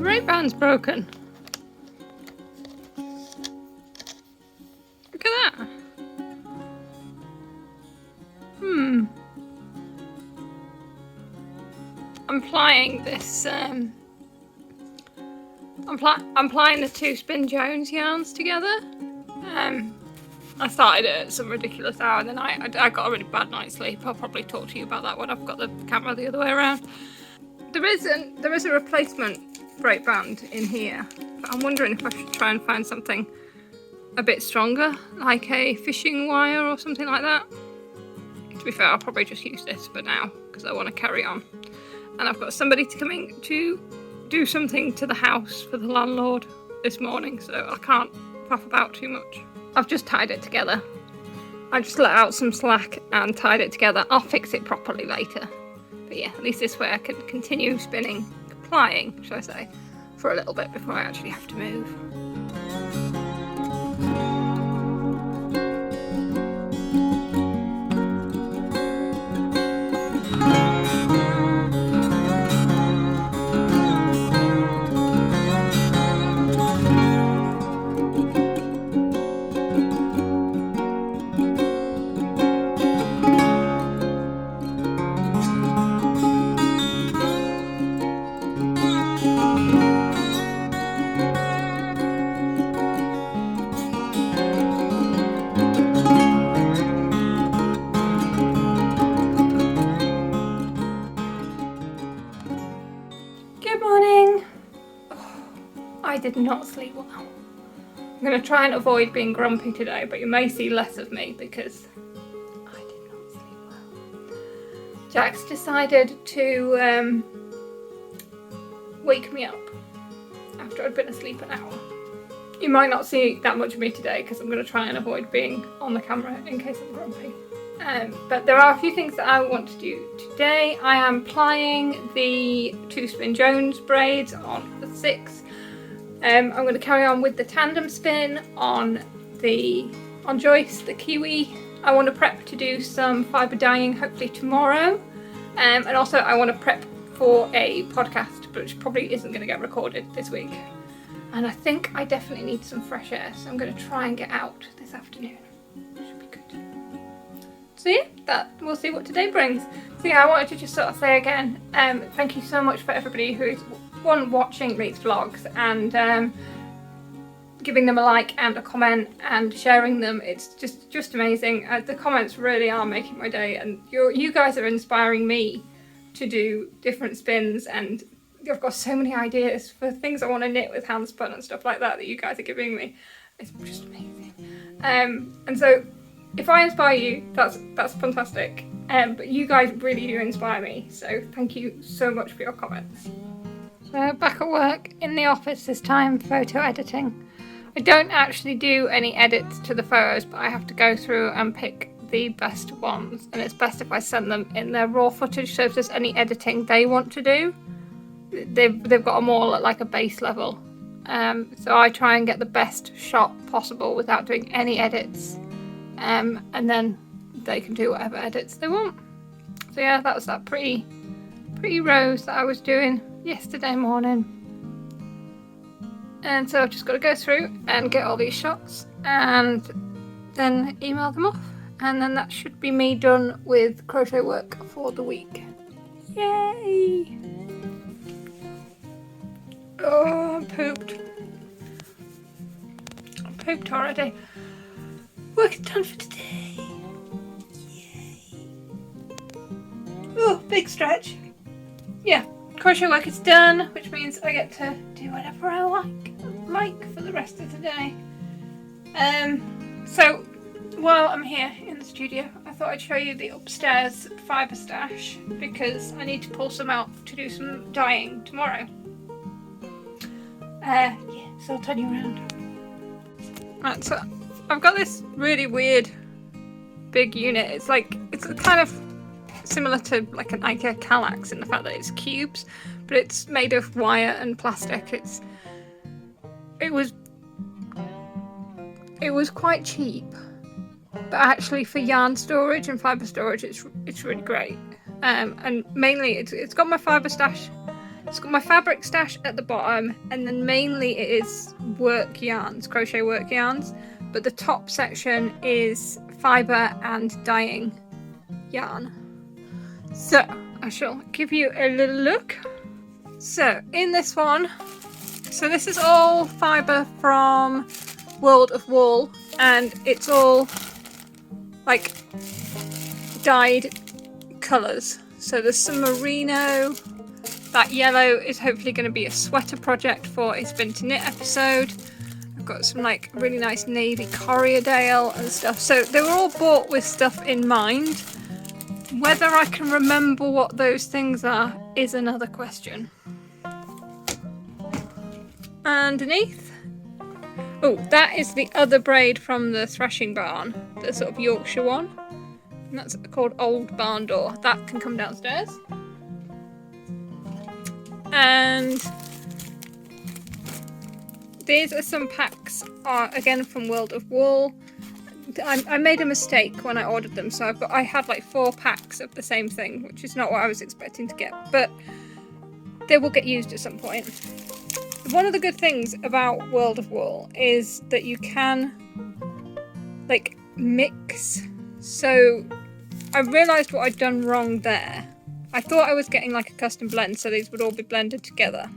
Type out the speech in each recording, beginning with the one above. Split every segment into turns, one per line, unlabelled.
brake band's broken. Look at that. I'm plying this, I'm plying the 2 Spin Jones yarns together. I started at some ridiculous hour in the night. I got a really bad night's sleep. I'll probably talk to you about that when I've got the camera the other way around. There is a replacement brake band in here, but I'm wondering if I should try and find something a bit stronger, like a fishing wire or something like that. To be fair, I'll probably just use this for now because I want to carry on. And I've got somebody coming to do something to the house for the landlord this morning, so I can't faff about too much. I've just tied it together. I just let out some slack and tied it together. I'll fix it properly later. But yeah, at least this way I can continue spinning, plying, should I say, for a little bit before I actually have to move. I did not sleep well. I'm going to try and avoid being grumpy today, but you may see less of me because I did not sleep well. Jax decided to wake me up after I'd been asleep an hour. You might not see that much of me today because I'm going to try and avoid being on the camera in case I'm grumpy. But there are a few things that I want to do today. I am plying the 2 Spin Jones braids on the 6. I'm going to carry on with the tandem spin on Joyce, the Kiwi. I want to prep to do some fibre dyeing hopefully tomorrow. And also I want to prep for a podcast, which probably isn't going to get recorded this week. And I think I definitely need some fresh air, so I'm going to try and get out this afternoon. Should be good. So yeah, we'll see what today brings. So yeah, I wanted to just sort of say again, thank you so much for everybody who is watching these vlogs and giving them a like and a comment and sharing them. It's just amazing. The comments really are making my day, and you guys are inspiring me to do different spins, and I've got so many ideas for things I want to knit with hand spun and stuff like that you guys are giving me. It's just amazing. And so if I inspire you, that's fantastic. But you guys really do inspire me, so thank you so much for your comments. So back at work in the office this time, photo editing. I don't actually do any edits to the photos, but I have to go through and pick the best ones, and it's best if I send them in their raw footage, so if there's any editing they want to do, they've got them all at like a base level. So I try and get the best shot possible without doing any edits, and then they can do whatever edits they want. So yeah, that was that pretty rose that I was doing yesterday morning. And so I've just got to go through and get all these shots and then email them off, and then that should be me done with crochet work for the week. Yay! Oh, I'm pooped. I'm pooped already. Work is done for today. Yay! Oh, big stretch. Yeah, crochet work is done, which means I get to do whatever I like for the rest of the day. So while I'm here in the studio, I thought I'd show you the upstairs fibre stash because I need to pull some out to do some dyeing tomorrow. Yeah, so I'll turn you around. Right, so I've got this really weird big unit. It's kind of similar to like an IKEA Kallax in the fact that it's cubes, but it's made of wire and plastic. It was quite cheap, but actually for yarn storage and fibre storage it's really great. And mainly it's got my fibre stash It's got my fabric stash at the bottom, and then mainly it is work yarns, crochet work yarns, but the top section is fibre and dyeing yarn. So I shall give you a little look. So in this one, so this is all fibre from World of Wool, and it's all like dyed colours. So there's some merino. That yellow is hopefully going to be a sweater project for a Spin to Knit episode. I've got some like really nice navy Corriedale and stuff. So they were all bought with stuff in mind. Whether I can remember what those things are is another question. Underneath. Oh, that is the other braid from the threshing barn, the sort of Yorkshire one. And that's called Old Barn Door. That can come downstairs. And these are some packs, again from World of Wool. I made a mistake when I ordered them, so I had like 4 packs of the same thing, which is not what I was expecting to get, but they will get used at some point. One of the good things about World of Wool is that you can like mix. So I realised what I'd done wrong there. I thought I was getting like a custom blend, so these would all be blended together.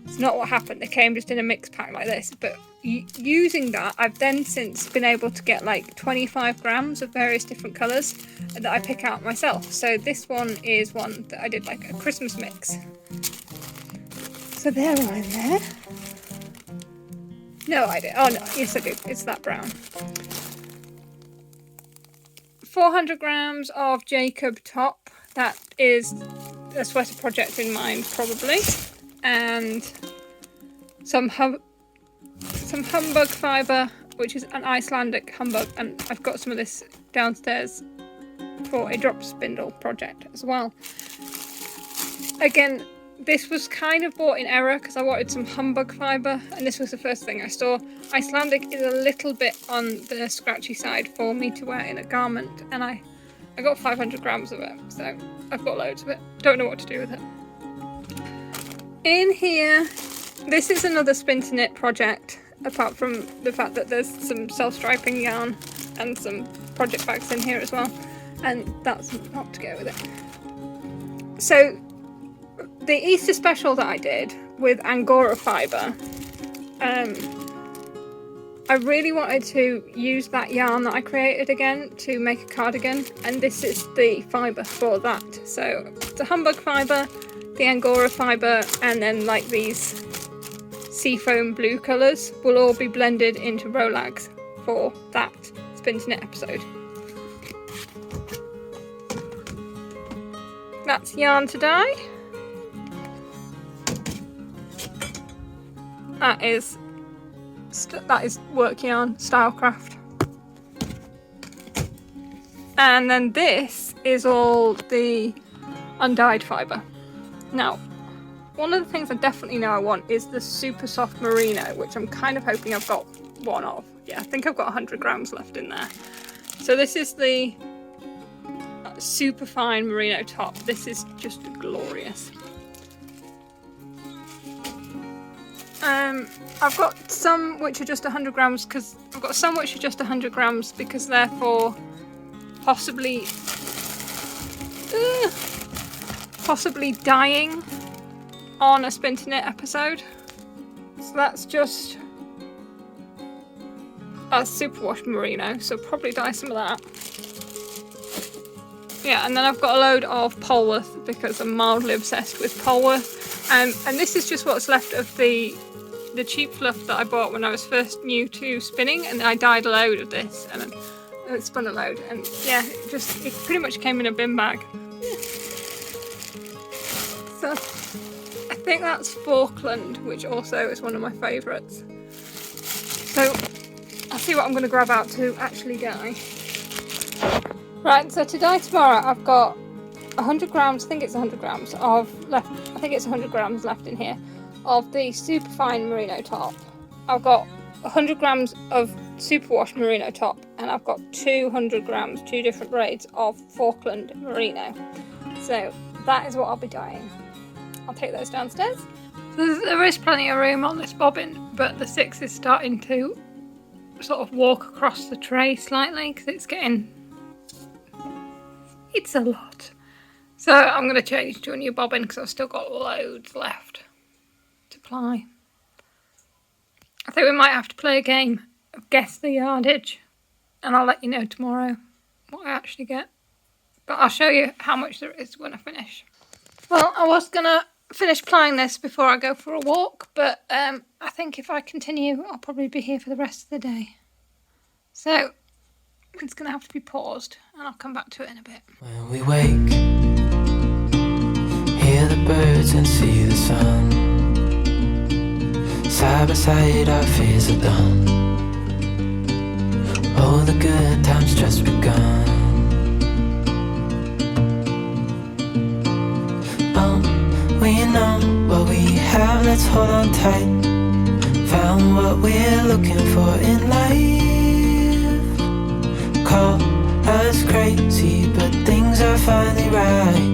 It's not what happened. They came just in a mix pack like this, but using that, I've then since been able to get like 25 grams of various different colours that I pick out myself. So this one is one that I did like a Christmas mix. So they're all in there. No idea. Oh no, yes I do. It's that brown. 400 grams of Jacob top. That is a sweater project in mind, probably. And some humbug fibre, which is an Icelandic humbug, and I've got some of this downstairs for a drop spindle project as well. Again, this was kind of bought in error because I wanted some humbug fibre, and this was the first thing I saw. Icelandic is a little bit on the scratchy side for me to wear in a garment, and I got 500 grams of it, so I've got loads of it. Don't know what to do with it. In here, this is another Spin to Knit project, apart from the fact that there's some self-striping yarn and some project bags in here as well, and that's not to go with it. So the Easter special that I did with Angora fibre, I really wanted to use that yarn that I created again to make a cardigan, and this is the fibre for that. So the humbug fibre, the Angora fibre, and then like these seafoam blue colours will all be blended into Rolags for that Spin to Knit episode. That's yarn to dye. That is work yarn, Stylecraft. And then this is all the undyed fibre. Now, one of the things I definitely know I want is the super soft merino, which I'm kind of hoping I've got one of. Yeah, I think I've got 100 grams left in there. So this is the super fine merino top. This is just glorious. I've got some which are just 100 grams because I've got some which are just 100 grams because they're for possibly dyeing on a Spin to Knit episode. So that's just a superwash merino, so probably dye some of that. Yeah, and then I've got a load of Polworth because I'm mildly obsessed with Polworth. And this is just what's left of the cheap fluff that I bought when I was first new to spinning, and I dyed a load of this and then spun a load, and yeah, it pretty much came in a bin bag. Yeah. So I think that's Falkland, which also is one of my favourites. So I'll see what I'm going to grab out to actually dye. Right, so to dye tomorrow I've got 100 grams, I think it's 100 grams left, I think it's 100 grams left in here, of the super fine merino top. I've got 100 grams of superwash merino top, and I've got 200 grams, 2 different grades of Falkland merino. So that is what I'll be dyeing I'll take those downstairs. So there is plenty of room on this bobbin, but the 6 is starting to sort of walk across the tray slightly because it's a lot. So I'm going to change to a new bobbin because I've still got loads left to ply. I think we might have to play a game of guess the yardage, and I'll let you know tomorrow what I actually get. But I'll show you how much there is when I finish. Well, I was going to finish plying this before I go for a walk, but I think if I continue, I'll probably be here for the rest of the day. So it's going to have to be paused, and I'll come back to it in a bit.
When we wake, hear the birds and see the sun. Side by side our fears are done. Oh, the good times just begun. Oh, we know what we have, let's hold on tight. Found what we're looking for in life. Call us crazy, but things are finally right.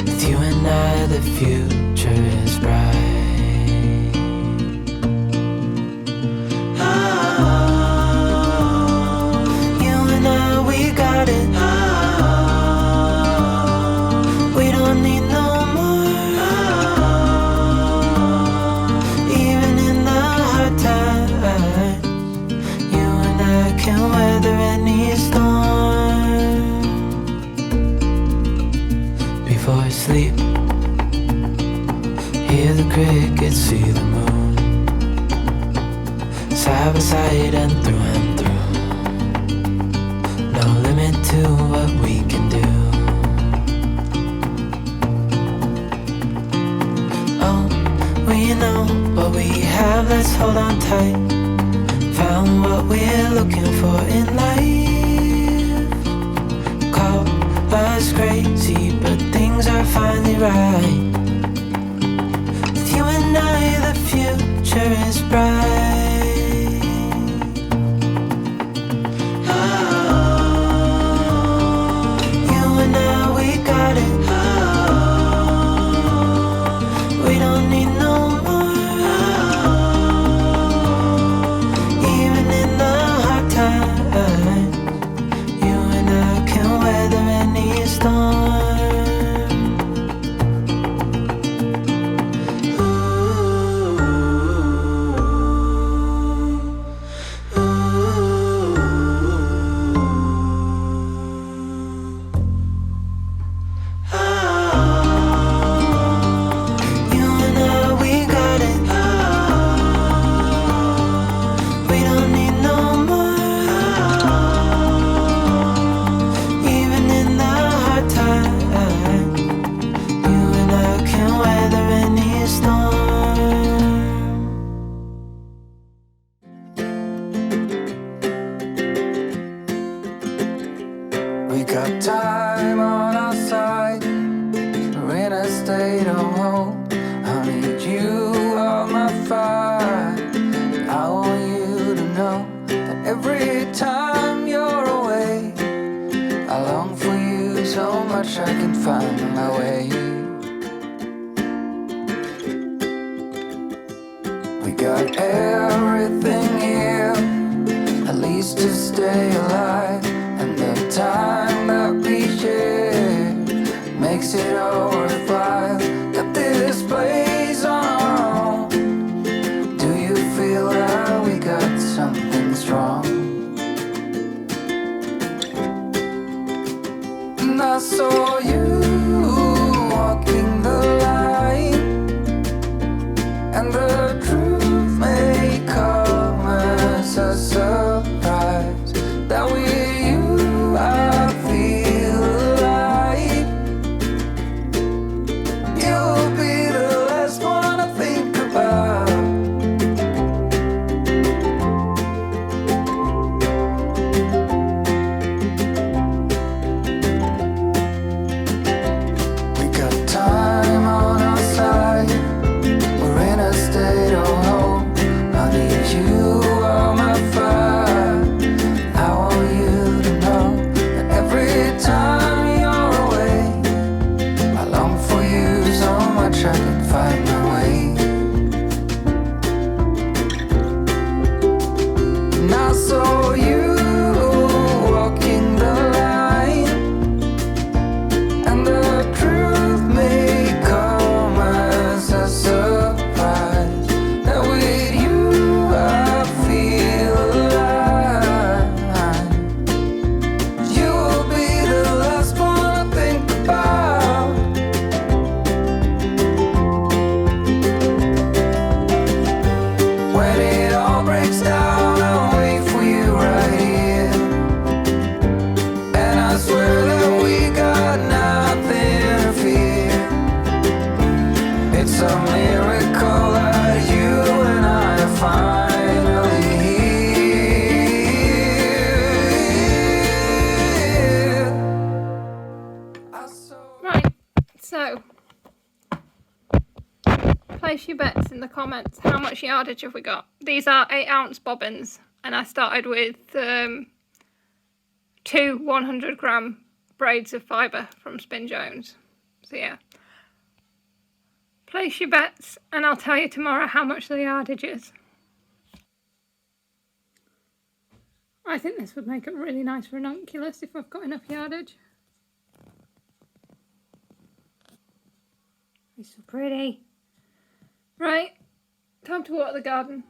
With you and I, the future is bright. Sleep, hear the crickets, see the moon. Side by side and through. No limit to what we can do. Oh, we know what we have, let's hold on tight. Found what we're looking for in life. Call us crazy, but things are finally right. With you and I, the future is bright. Oh, you and I, we got it. Oh, we don't need no more. Oh, even in the hard times, you and I can weather any storm. We got time on our side. We're in a state of hope. I need you on my fire. I want you to know that every time you're away, I long for you so much I can find my way. We got everything here, at least to stay alive. And the time that we share makes it all worthwhile. Got this place on our own. Do you feel that we got something strong? And I saw you walking the line, and the truth may come as a surprise that we I feel alive. soul.
Right, so place your bets in the comments. How much yardage have we got? These are 8-ounce bobbins, and I started with 2 100-gram braids of fibre from Spin Jones. So yeah, place your bets and I'll tell you tomorrow how much the yardage is. I think this would make a really nice ranunculus if I've got enough yardage. It's so pretty. Right, time to water the garden.